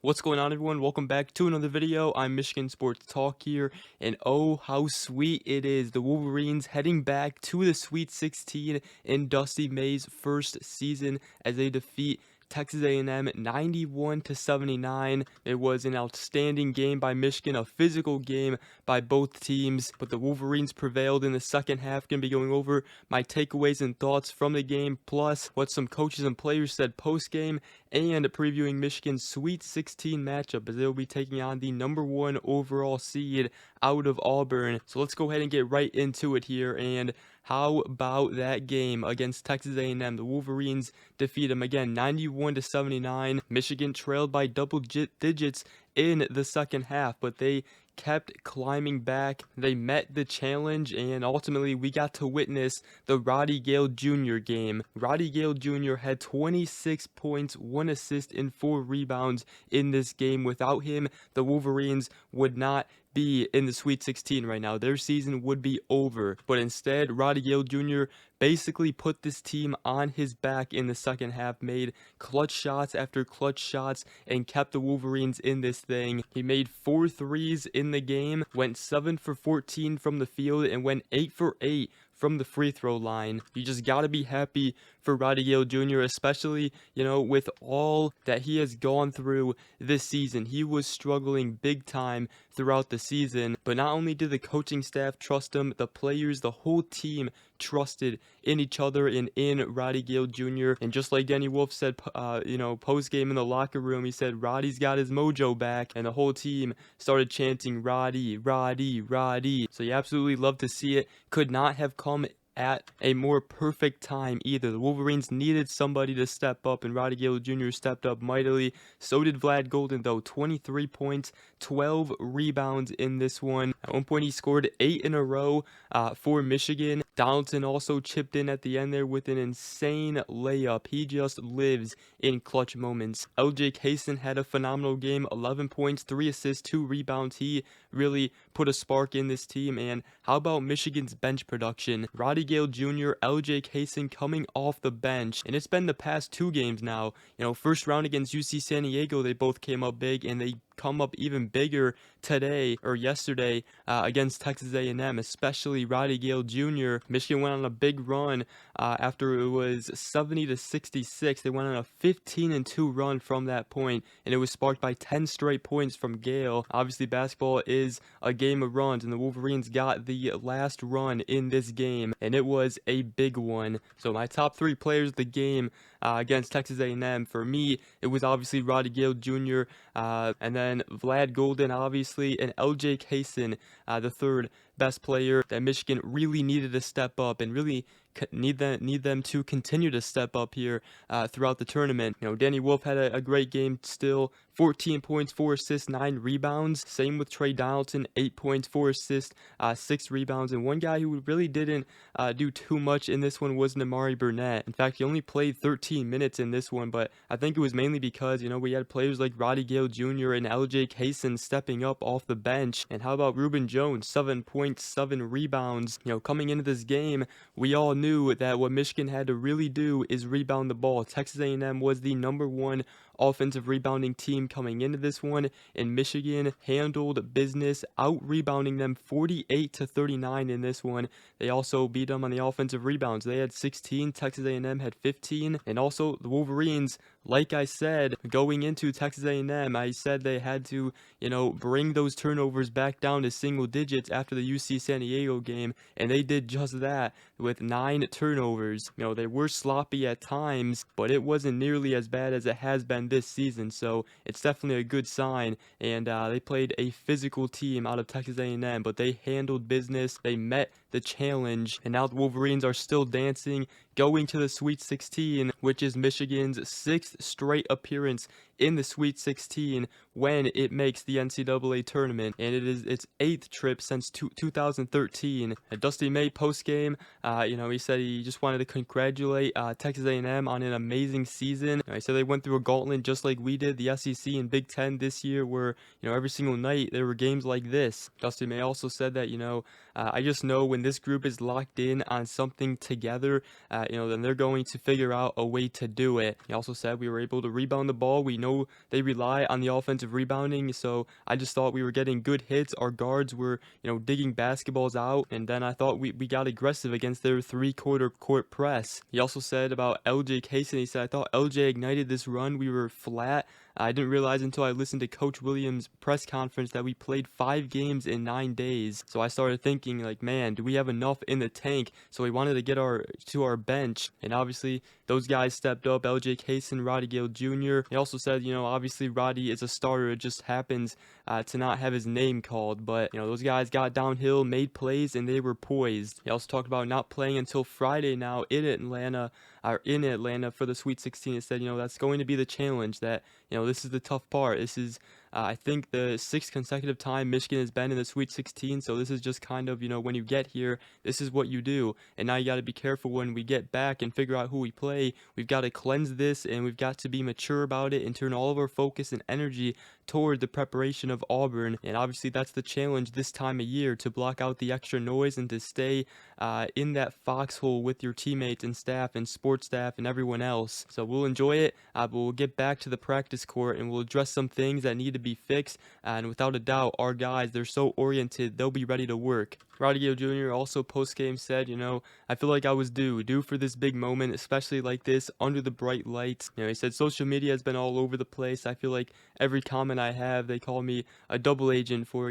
What's going on, everyone? Welcome back to another video. I'm Michigan Sports Talk here, and oh, how sweet it is. The Wolverines heading back to the Sweet 16 in Dusty May's first season as they defeat Texas A&M 91-79. It was an outstanding game by Michigan, a physical game by both teams, but the Wolverines prevailed in the second half. Going to be going over my takeaways and thoughts from the game, plus what some coaches and players said post-game, and previewing Michigan's Sweet 16 matchup as they will be taking on the #1 overall seed out of Auburn. So let's go ahead and get right into it here. And how about that game against Texas A&M? The Wolverines defeat them again 91-79. Michigan trailed by double digits in the second half, but they kept climbing back. They met the challenge, and ultimately we got to witness the Roddy Gayle Jr. game. Roddy Gayle Jr. had 26 points, 1 assist, and 4 rebounds in this game. Without him, the Wolverines would not be in the Sweet 16 right now. Their season would be over. But instead, Roddy Gayle Jr. basically put this team on his back in the second half, made clutch shots after clutch shots, and kept the Wolverines in this thing. He made 4 threes in the game, went 7 for 14 from the field, and went 8 for 8 from the free throw line. You just gotta be happy for Roddy Gayle Jr., especially, with all that he has gone through this season. He was struggling big time throughout the season, but not only did the coaching staff trust him, the players, the whole team trusted in each other and in Roddy Gayle Jr. And just like Danny Wolf said, post-game in the locker room, he said, Roddy's got his mojo back, and the whole team started chanting, Roddy, Roddy, Roddy. So you absolutely love to see it. Could not have come at a more perfect time either. The Wolverines needed somebody to step up, and Roddy Gayle Jr. stepped up mightily. So did Vlad Goldin, though. 23 points, 12 rebounds in this one. At one point, he scored 8 in a row for Michigan. Donaldson also chipped in at the end there with an insane layup. He just lives in clutch moments. LJ Kaysen had a phenomenal game. 11 points, 3 assists, 2 rebounds. He really put a spark in this team. And how about Michigan's bench production? Roddy Gayle Jr., LJ Kaysen coming off the bench, and it's been the past 2 games now. First round against UC San Diego, they both came up big, and they come up even bigger today or yesterday against Texas A&M, especially Roddy Gayle Jr. Michigan went on a big run after it was 70-66. They went on a 15-2 run from that point, and it was sparked by 10 straight points from Gayle. Obviously, basketball is a game of runs, and the Wolverines got the last run in this game, and it was a big one. So my top 3 players of the game against Texas A&M, for me, it was obviously Roddy Gayle Jr., and then Vlad Goldin, obviously, and LJ Kaysen, the third best player that Michigan really needed to step up and really need them to continue to step up here throughout the tournament. Danny Wolf had a great game still. 14 points, 4 assists, 9 rebounds. Same with Trey Donaldson, 8 points, 4 assists, 6 rebounds. And one guy who really didn't do too much in this one was Nimari Burnett. In fact, he only played 13 minutes in this one, but I think it was mainly because, we had players like Roddy Gayle Jr. and LJ Kaysen stepping up off the bench. And how about Reuben Jones, 7 points, 7 rebounds. Coming into this game, we all knew that what Michigan had to really do is rebound the ball. Texas A&M was the #1 offensive rebounding team coming into this one, and Michigan handled business, out-rebounding them 48-39 in this one. They also beat them on the offensive rebounds. They had 16, Texas A&M had 15, and also the Wolverines, like I said, going into Texas A&M, I said they had to, bring those turnovers back down to single digits after the UC San Diego game, and they did just that with 9 turnovers. They were sloppy at times, but it wasn't nearly as bad as it has been this season, so it's definitely a good sign. And they played a physical team out of Texas A&M, but they handled business. They met the challenge, and now the Wolverines are still dancing, going to the Sweet 16, which is Michigan's 6th straight appearance in the Sweet 16 when it makes the NCAA tournament, and it is its 8th trip since 2013. Dusty May post-game, he said he just wanted to congratulate Texas A&M on an amazing season. He said they went through a gauntlet just like we did, the SEC and Big Ten this year, where every single night there were games like this. Dusty May also said that I just know when when this group is locked in on something together, then they're going to figure out a way to do it. He also said we were able to rebound the ball. We know they rely on the offensive rebounding, so I just thought we were getting good hits. Our guards were, digging basketballs out, and then I thought we got aggressive against their three-quarter court press. He also said about LJ Casey, he said, I thought LJ ignited this run. We were flat. I didn't realize until I listened to Coach Williams' press conference that we played 5 games in 9 days. So I started thinking, like, man, do we have enough in the tank? So we wanted to get to our bench, and obviously those guys stepped up. LJ Casey, Roddy Gayle Jr. He also said, obviously Roddy is a starter. It just happens to not have his name called, but those guys got downhill, made plays, and they were poised. He also talked about not playing until Friday now in Atlanta for the Sweet 16. He said, that's going to be the challenge. That this is the tough part. This is I think the 6th consecutive time Michigan has been in the Sweet 16, so this is just kind of, when you get here, this is what you do. And now you got to be careful when we get back and figure out who we play. We've got to cleanse this, and we've got to be mature about it and turn all of our focus and energy toward the preparation of Auburn. And obviously that's the challenge this time of year, to block out the extra noise and to stay in that foxhole with your teammates and staff and sports staff and everyone else. So we'll enjoy it, but we'll get back to the practice court and we'll address some things that need to be fixed. And without a doubt, our guys, they're so oriented, they'll be ready to work. Roddy Gayle Jr. also post-game said, I feel like I was due for this big moment, especially like this, under the bright lights. He said social media has been all over the place. I feel like every comment I have, they call me a double agent for,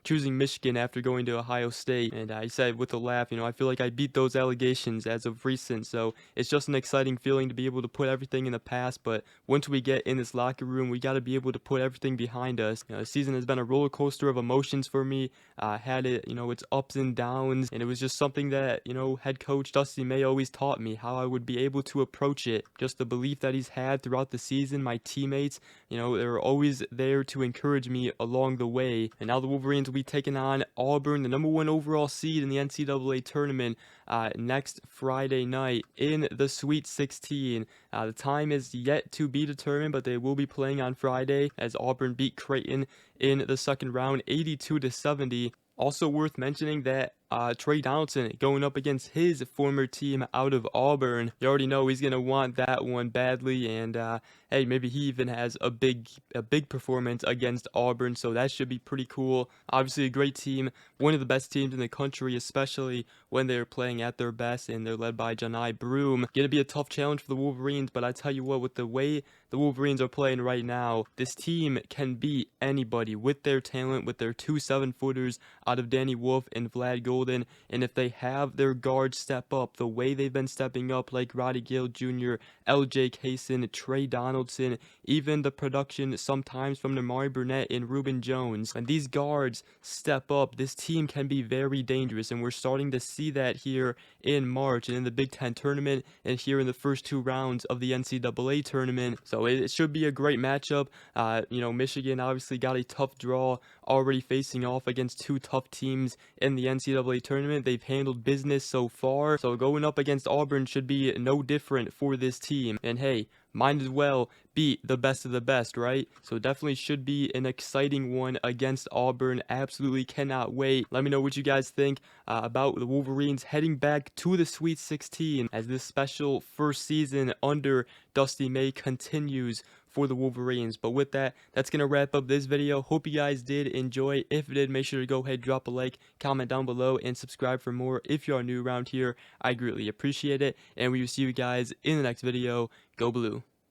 choosing Michigan after going to Ohio State. And he said with a laugh, I feel like I beat those allegations as of recent. So it's just an exciting feeling to be able to put everything in the past. But once we get in this locker room, we got to be able to put everything behind us. The season has been a roller coaster of emotions for me. Had it, its ups and downs, and it was just something that head coach Dusty May always taught me how I would be able to approach it. Just the belief that he's had throughout the season. My teammates, they were always there to encourage me along the way. And now the Wolverines will be taking on Auburn, the #1 overall seed in the NCAA tournament, next Friday night in the Sweet 16. The time is yet to be determined, but they will be playing on Friday, as Auburn beat Creighton in the second round 82-70. Also worth mentioning that Trey Donaldson going up against his former team out of Auburn. You already know he's gonna want that one badly, and hey, maybe he even has a big performance against Auburn, so that should be pretty cool. Obviously a great team, one of the best teams in the country, especially when they're playing at their best, and they're led by Johni Broome. Gonna be a tough challenge for the Wolverines, but I tell you what, with the way the Wolverines are playing right now, this team can beat anybody with their talent, with their 2 7-footers out of Danny Wolf and Vlad Goldin. And if they have their guards step up the way they've been stepping up, like Roddy Gayle Jr., LJ Casey, Trey Donaldson, even the production sometimes from Namari Burnett and Reuben Jones, when these guards step up, this team can be very dangerous. And we're starting to see that here in March and in the Big Ten tournament, and here in the first 2 rounds of the NCAA tournament. So it should be a great matchup. Michigan obviously got a tough draw, already facing off against 2 tough teams in the NCAA tournament. They've handled business so far, so going up against Auburn should be no different for this team. And hey, might as well beat the best of the best, right? So definitely should be an exciting one against Auburn. Absolutely cannot wait. Let me know what you guys think about the Wolverines heading back to the Sweet 16 as this special first season under Dusty May continues for the Wolverines. But with that, that's going to wrap up this video. Hope you guys did enjoy. If you did, make sure to go ahead, drop a like, comment down below, and subscribe for more. If you are new around here, I greatly appreciate it. And we will see you guys in the next video. Go Blue.